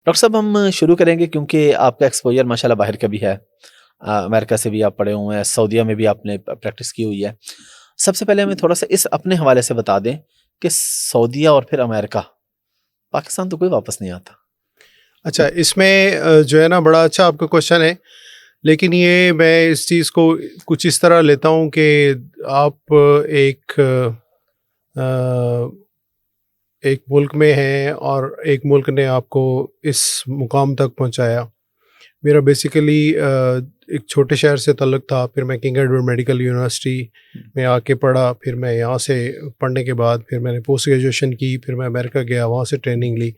Doctor साहब हम शुरू करेंगे क्योंकि आपका एक्सपोज़र माशाल्लाह बाहर का भी है। अमेरिका से भी आप पढ़े हुए हैं, सऊदीया में भी आपने प्रैक्टिस की हुई है। सबसे पहले हमें थोड़ा-सा इस अपने हवाले से बता दें कि सऊदीया और फिर अमेरिका, पाकिस्तान तो कोई वापस नहीं आता। अच्छा, इसमें जो है ना, बड़ा अच्छा आपका क्वेश्चन है। लेकिन ये मैं इस चीज़ को कुछ इस तरह लेता हूँ कि आप एक मुल्क में हैं और एक मुल्क ने आपको इस मुकाम तक पहुँचाया। मेरा बेसिकली एक छोटे शहर से ताल्लुक़ था। फिर मैं किंग एडवर्ड मेडिकल यूनिवर्सिटी में आके पढ़ा। फिर मैं यहाँ से पढ़ने के बाद फिर मैंने पोस्ट ग्रेजुएशन की। फिर मैं अमेरिका गया, वहाँ से ट्रेनिंग ली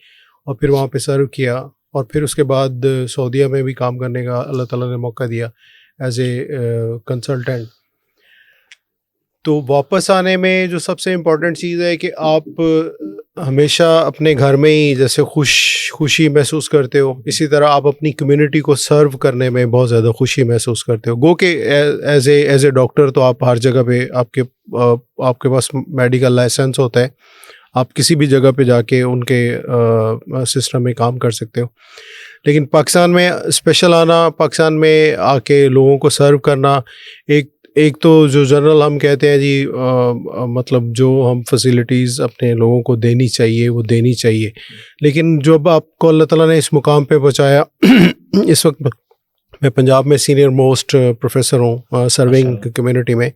और फिर वहाँ पे सर्व किया। और फिर उसके बाद सऊदीया में भी काम करने का अल्लाह ताला ने मौका दिया एज ए कंसल्टेंट। तो वापस आने में जो सबसे इम्पोर्टेंट चीज़ है कि आप हमेशा अपने घर में ही जैसे खुशी महसूस करते हो, इसी तरह आप अपनी कम्युनिटी को सर्व करने में बहुत ज़्यादा खुशी महसूस करते हो। गो के एज ए डॉक्टर तो आप हर जगह पे आपके पास मेडिकल लाइसेंस होता है। आप किसी भी जगह पे जाके उनके सिस्टम में काम कर सकते हो। लेकिन पाकिस्तान में स्पेशल आना, पाकिस्तान में आके लोगों को सर्व करना, एक तो जो जनरल हम कहते हैं जी, मतलब जो हम फैसिलिटीज़ अपने लोगों को देनी चाहिए वो देनी चाहिए। लेकिन जब आपको अल्लाह ताला ने इस मुकाम पे पहुंचाया इस वक्त मैं पंजाब में सीनियर मोस्ट प्रोफेसर हूँ सर्विंग कम्युनिटी में,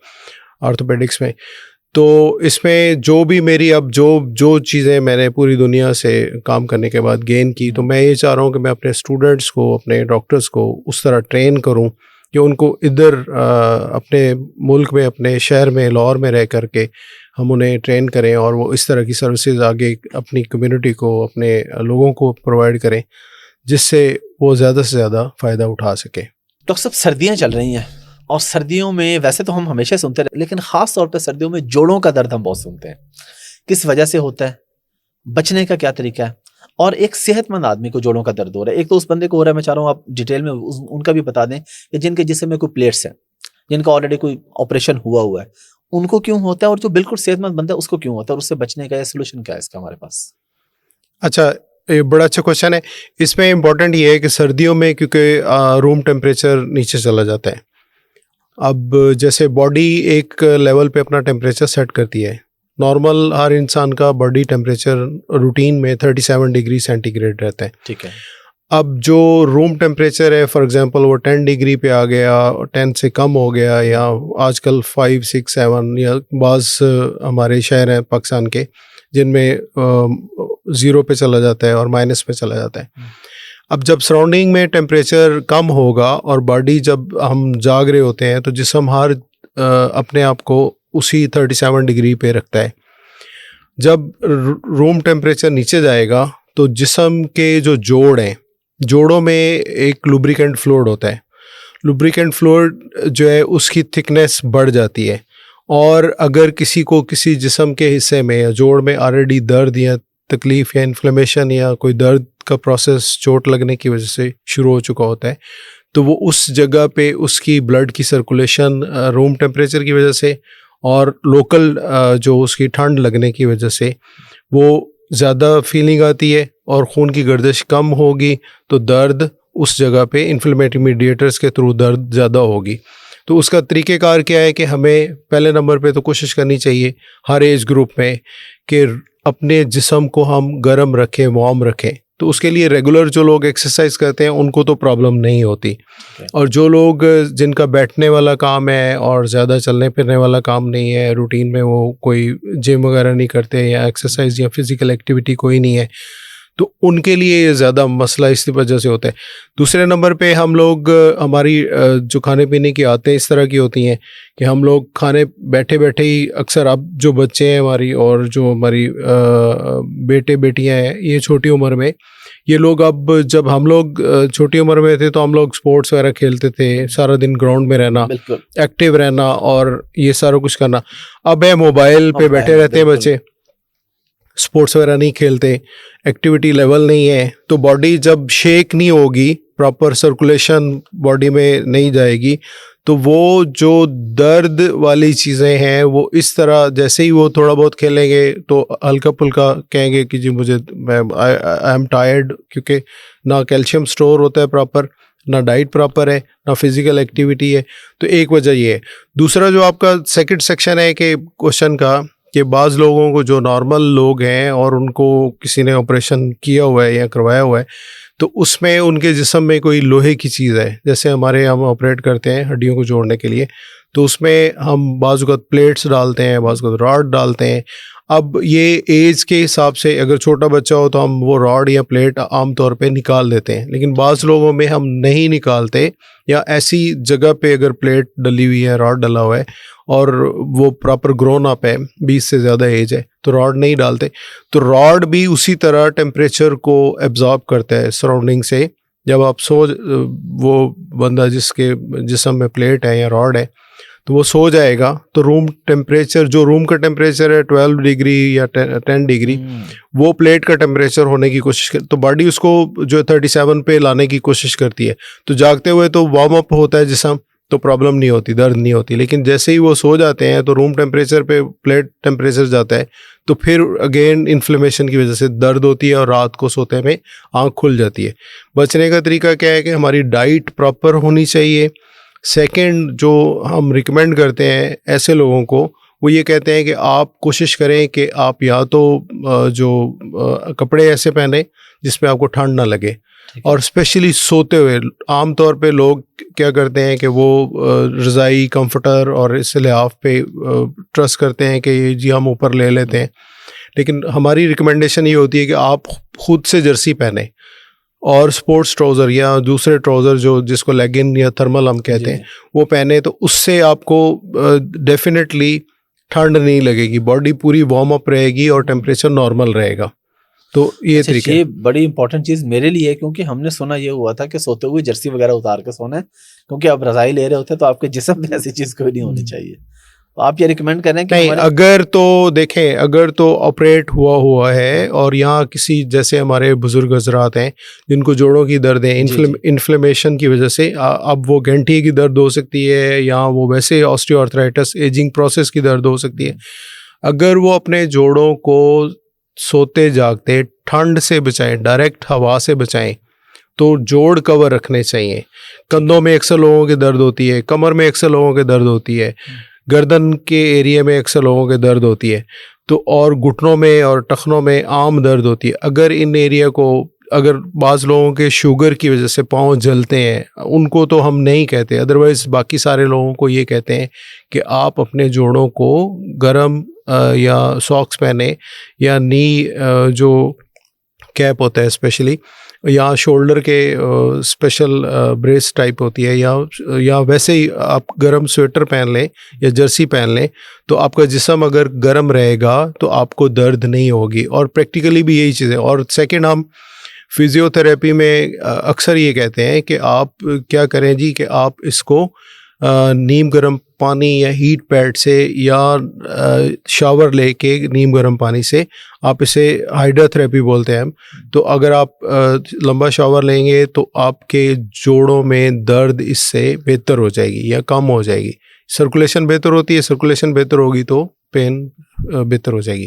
ऑर्थोपेडिक्स में। तो इसमें जो भी मेरी अब जो चीज़ें मैंने पूरी दुनिया से काम करने के बाद गेन की, तो मैं ये चाह रहा हूँ कि मैं अपने स्टूडेंट्स को, अपने डॉक्टर्स को उस तरह ट्रेन करूँ कि उनको इधर अपने मुल्क में, अपने शहर में, लाहौर में रह करके हम उन्हें ट्रेन करें और वो इस तरह की सर्विसेज आगे अपनी कम्युनिटी को, अपने लोगों को प्रोवाइड करें, जिससे वो ज़्यादा से ज़्यादा फ़ायदा उठा सके। डॉक्टर साहब, सर्दियाँ चल रही हैं और सर्दियों में वैसे तो हम हमेशा सुनते रहे, लेकिन ख़ास तौर पे सर्दियों में जोड़ों का दर्द हम बहुत सुनते हैं। किस वजह से होता है? बचने का क्या तरीका है? और एक सेहतमंद आदमी को जोड़ों का दर्द हो रहा है, एक तो उस बंदे को हो रहा है, मैं चाह रहा हूँ आप डिटेल में उनका भी बता दें कि जिनके जिस्म में कोई प्लेट्स हैं, जिनका ऑलरेडी कोई ऑपरेशन हुआ है, उनको क्यों होता है, और जो बिल्कुल सेहतमंद बंदा है उसको क्यों होता है, और उससे बचने का सोल्यूशन क्या है इसका हमारे पास? अच्छा, ये बड़ा अच्छा क्वेश्चन है। इसमें इम्पोर्टेंट ये है कि सर्दियों में क्योंकि रूम टेम्परेचर नीचे चला जाता है। अब जैसे बॉडी एक लेवल पे अपना टेम्परेचर सेट करती है। नॉर्मल हर इंसान का बॉडी टेम्परेचर रूटीन में 37 डिग्री सेंटीग्रेड रहता है। ठीक है। अब जो रूम टेम्परेचर है, फॉर एग्जांपल वो 10 डिग्री पे आ गया, 10 से कम हो गया, या आजकल 5, 6, 7, या बाज़ हमारे शहर हैं पाकिस्तान के जिनमें 0 पे चला जाता है और माइनस पे चला जाता है। अब जब सराउंडिंग में टेम्परेचर कम होगा और बॉडी, जब हम जाग रहे होते हैं तो जिस्म हर अपने आप को उसी 37 डिग्री पे रखता है। जब रूम टेम्परेचर नीचे जाएगा तो जिस्म के जो जोड़ हैं, जोड़ों में एक लुब्रिकेंट फ्लूइड होता है। लुब्रिकेंट फ्लूइड जो है उसकी थिकनेस बढ़ जाती है, और अगर किसी को किसी जिस्म के हिस्से में या जोड़ में ऑलरेडी दर्द या तकलीफ़ या इन्फ्लेमेशन या कोई दर्द का प्रोसेस चोट लगने की वजह से शुरू हो चुका होता है, तो वो उस जगह पे उसकी ब्लड की सर्कुलेशन रूम टेम्परेचर की वजह से और लोकल जो उसकी ठंड लगने की वजह से वो ज़्यादा फीलिंग आती है, और खून की गर्दिश कम होगी तो दर्द उस जगह पे इन्फ्लेमेटरी मीडिएटर्स के थ्रू दर्द ज़्यादा होगी। तो उसका तरीक़ेकार क्या है कि हमें पहले नंबर पे तो कोशिश करनी चाहिए हर एज ग्रुप में कि अपने जिस्म को हम गर्म रखें, वार्म रखें। तो उसके लिए रेगुलर जो लोग एक्सरसाइज करते हैं उनको तो प्रॉब्लम नहीं होती, और जो लोग जिनका बैठने वाला काम है और ज़्यादा चलने फिरने वाला काम नहीं है, रूटीन में वो कोई जिम वगैरह नहीं करते या एक्सरसाइज या फिज़िकल एक्टिविटी कोई नहीं है, तो उनके लिए ज़्यादा मसला इस वजह से होता है। दूसरे नंबर पे हम लोग, हमारी जो खाने पीने की आदतें इस तरह की होती हैं कि हम लोग खाने बैठे बैठे ही अक्सर, अब जो बच्चे हैं हमारी और जो हमारी बेटे बेटियां हैं ये छोटी उम्र में, ये लोग, अब जब हम लोग छोटी उम्र में थे तो हम लोग स्पोर्ट्स वगैरह खेलते थे, सारा दिन ग्राउंड में रहना, एक्टिव रहना और ये सारा कुछ करना। अब है मोबाइल पे बैठे रहते हैं बच्चे, स्पोर्ट्स वगैरह नहीं खेलते, एक्टिविटी लेवल नहीं है, तो बॉडी जब शेक नहीं होगी, प्रॉपर सर्कुलेशन बॉडी में नहीं जाएगी, तो वो जो दर्द वाली चीज़ें हैं वो इस तरह, जैसे ही वो थोड़ा बहुत खेलेंगे तो हल्का फुल्का कहेंगे कि जी मुझे आई एम टायर्ड, क्योंकि ना कैल्शियम स्टोर होता है प्रॉपर, ना डाइट प्रॉपर है, ना फिजिकल एक्टिविटी है। तो एक वजह ये है। दूसरा जो आपका सेकंड सेक्शन है कि क्वेश्चन का, कि बाज़ लोगों को जो नॉर्मल लोग हैं और उनको किसी ने ऑपरेशन किया हुआ है या करवाया हुआ है, तो उसमें उनके जिस्म में कोई लोहे की चीज़ है, जैसे हम ऑपरेट करते हैं हड्डियों को जोड़ने के लिए, तो उसमें हम बाज़ वक़्त प्लेट्स डालते हैं, बाज़ वक़्त रॉड डालते हैं। अब ये एज के हिसाब से, अगर छोटा बच्चा हो तो हम वो रॉड या प्लेट आम तौर पे निकाल देते हैं, लेकिन बाज़ लोगों में हम नहीं निकालते, या ऐसी जगह पे अगर प्लेट डली हुई है, रॉड डला हुआ है और वो प्रॉपर ग्रोन अप है, 20 से ज़्यादा एज है, तो रॉड नहीं डालते। तो रॉड भी उसी तरह टेम्परेचर को एब्जॉर्ब करता है सराउंडिंग से। जब आप वो बंदा जिसके जिस्म में प्लेट है या रॉड है, तो वो सो जाएगा, तो रूम टेम्परेचर, जो रूम का टेम्परेचर है 12 डिग्री या 10 डिग्री, वो प्लेट का टेम्परेचर होने की कोशिश कर, तो बॉडी उसको जो 37 पे लाने की कोशिश करती है। तो जागते हुए तो वार्म अप होता है जिस्म, तो प्रॉब्लम नहीं होती, दर्द नहीं होती, लेकिन जैसे ही वो सो जाते हैं तो रूम टेम्परेचर पे प्लेट टेम्परेचर जाता है, तो फिर अगेन इन्फ्लेमेशन की वजह से दर्द होती है और रात को सोते में आँख खुल जाती है। बचने का तरीका क्या है कि हमारी डाइट प्रॉपर होनी चाहिए। सेकंड जो हम रिकमेंड करते हैं ऐसे लोगों को, वो ये कहते हैं कि आप कोशिश करें कि आप या तो कपड़े ऐसे पहने जिसमें आपको ठंड ना लगे, और स्पेशली सोते हुए। आम तौर पे लोग क्या करते हैं कि वो रज़ाई, कंफर्टर और इस लिहाफ पे ट्रस्ट करते हैं कि जी हम ऊपर ले लेते हैं, लेकिन हमारी रिकमेंडेशन ये होती है कि आप खुद से जर्सी पहने और स्पोर्ट्स ट्राउज़र या दूसरे ट्राउज़र जो जिसको लेगिन या थर्मल हम कहते हैं, वो पहने, तो उससे आपको डेफिनेटली ठंड नहीं लगेगी, बॉडी पूरी वार्म अप रहेगी और टेम्परेचर नॉर्मल रहेगा। तो ये तरीका ये बड़ी इंपॉर्टेंट चीज़ मेरे लिए है, क्योंकि हमने सुना ये हुआ था कि सोते हुए जर्सी वगैरह उतार के सोना है, क्योंकि आप रज़ाई ले रहे होते हैं तो आपके जिस्म में ऐसी चीज़ कोई नहीं होनी चाहिए। तो आप ये रिकमेंड कर रहे हैं कि नहीं, अगर तो देखें, अगर तो ऑपरेट हुआ है और यहाँ किसी, जैसे हमारे बुजुर्ग हजरात हैं जिनको जोड़ों की दर्द है इन्फ्लेमेशन की वजह से, अब वो घंटी की दर्द हो सकती है या वो वैसे ऑस्टियोआर्थराइटिस एजिंग प्रोसेस की दर्द हो सकती है, अगर वो अपने जोड़ों को सोते जागते ठंड से बचाएं, डायरेक्ट हवा से बचाएं, तो जोड़ कवर रखने चाहिए। कंधों में अक्सर लोगों की दर्द होती है, कमर में अक्सर लोगों की दर्द होती है, गर्दन के एरिया में अक्सर लोगों के दर्द होती है, तो और घुटनों में और टखनों में आम दर्द होती है। अगर इन एरिया को, अगर बाज़ लोगों के शुगर की वजह से पाँव जलते हैं, उनको तो हम नहीं कहते, अदरवाइज़ बाकी सारे लोगों को ये कहते हैं कि आप अपने जोड़ों को गर्म या सॉक्स पहने, या नी जो कैप होता है स्पेशली, या शोल्डर के स्पेशल ब्रेस टाइप होती है, या वैसे ही आप गर्म स्वेटर पहन लें या जर्सी पहन लें, तो आपका जिस्म अगर गर्म रहेगा तो आपको दर्द नहीं होगी। और प्रैक्टिकली भी यही चीज़ है। और सेकंड, हम फिज़ियोथेरेपी में अक्सर ये कहते हैं कि आप क्या करें जी, कि आप इसको नीम गर्म पानी या हीट पैड से या शावर लेके नीम गर्म पानी से, आप इसे हाइड्रोथेरेपी बोलते हैं हम, तो अगर आप लंबा शावर लेंगे तो आपके जोड़ों में दर्द इससे बेहतर हो जाएगी या कम हो जाएगी। सर्कुलेशन बेहतर होती है, सर्कुलेशन बेहतर होगी तो पेन बेहतर हो जाएगी।